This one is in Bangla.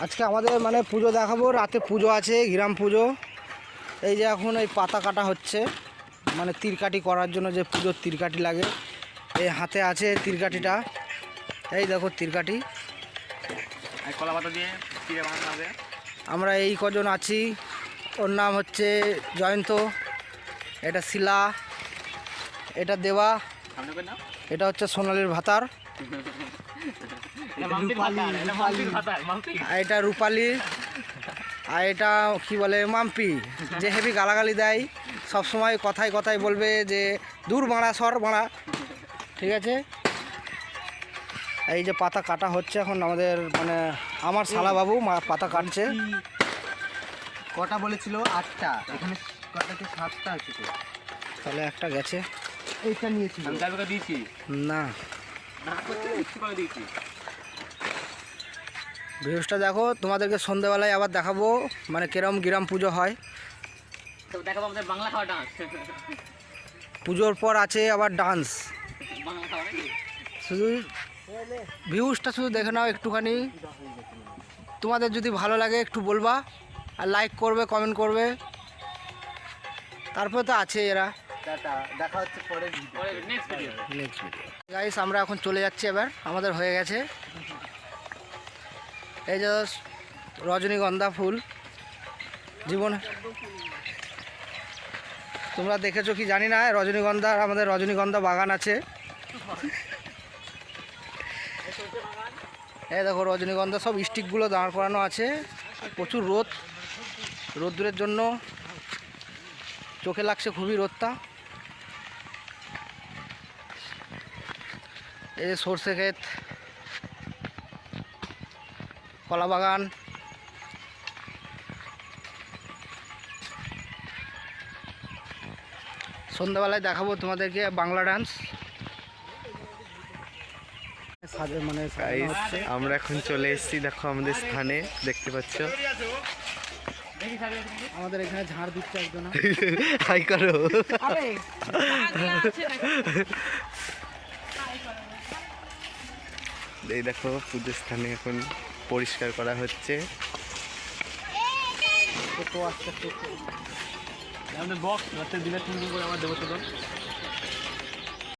আজকে আমাদের মানে পুজো দেখাবো, রাতে পুজো আছে, গ্রাম পুজো। এই যে এখন এই পাতা কাটা হচ্ছে, মানে তিরকাটি করার জন্য যে পুজোর তিরকাটি লাগে। এই হাতে আছে তিরকাটিটা, এই দেখো তিরকাটি। কলা পাতা দিয়ে চিড়ে বানানো হবে। আমরা এই কজন আছি। ওর নাম হচ্ছে জয়ন্ত, এটা শিলা, এটা দেওয়া, এটা হচ্ছে সোনালির ভাতার, আর এটা রূপালি, আর এটা কি বলে মাম্পি, যে হেভি গালাগালি দেয় সব সময়, কথায় কথায় বলবে যে দূর বাড়া সর বাড়া, ঠিক আছে। এই যে পাতা কাটা হচ্ছে এখন আমাদের, মানে আমার শালা বাবু পাতা কাটছে। কটা বলেছিল? 8টা, এখানে কটাতে 7টা আছে তো, তাহলে একটা গেছে। এইটা নিয়েছি আমি তাদেরকে দিয়েছি না, না করতে ইচ্ছে করে দিয়েছি। ভিউজটা দেখো, তোমাদেরকে সন্ধ্যেবেলায় আবার দেখাবো মানে কিরম গ্রাম পুজো হয়। তো দেখাবো আমাদের বাংলা খাওয়া ডান্স। পুজোর পর আছে আবার ডান্স। বাংলা খাওয়া নাকি? শুধু ভিউজটা শুধু দেখে নাও একটুখানি, তোমাদের যদি ভালো লাগে একটু বলবা, আর লাইক করবে, কমেন্ট করবে। তারপরে তো আছে এরা। টাটা, দেখা হচ্ছে পরের video. Next video. Next video guys, আমরা এখন চলে যাচ্ছি, এবার আমাদের হয়ে গেছে। এই যে রজনীগন্ধা ফুল, জীবন তোমরা দেখেছো কি জানি না, রজনীগন্ধার আমাদের রজনীগন্ধা বাগান আছে। এই দেখো রজনীগন্ধা সব স্টিকগুলো দাঁড় করানো আছে। প্রচুর রোদ, রোদ্দুরের জন্য চোখে লাগছে খুবই রোদটা। এই যে সর্ষে ক্ষেত, কলা বাগান, সন্ধ্যাবেলায় দেখাবো তোমাদেরকে বাংলা ডান্স। মানে আমরা এখন চলে এসেছি, দেখো আমাদের স্থানে, দেখতে পাচ্ছ। আমাদের এখানে ঝাড় দিচ্ছে একজন। হাই করো। এই দেখো পুজোর স্থানে এখন পরিষ্কার করা হচ্ছে। আমাদের বক্স রাতে দিলে 3 দিন করে আমার দেবো।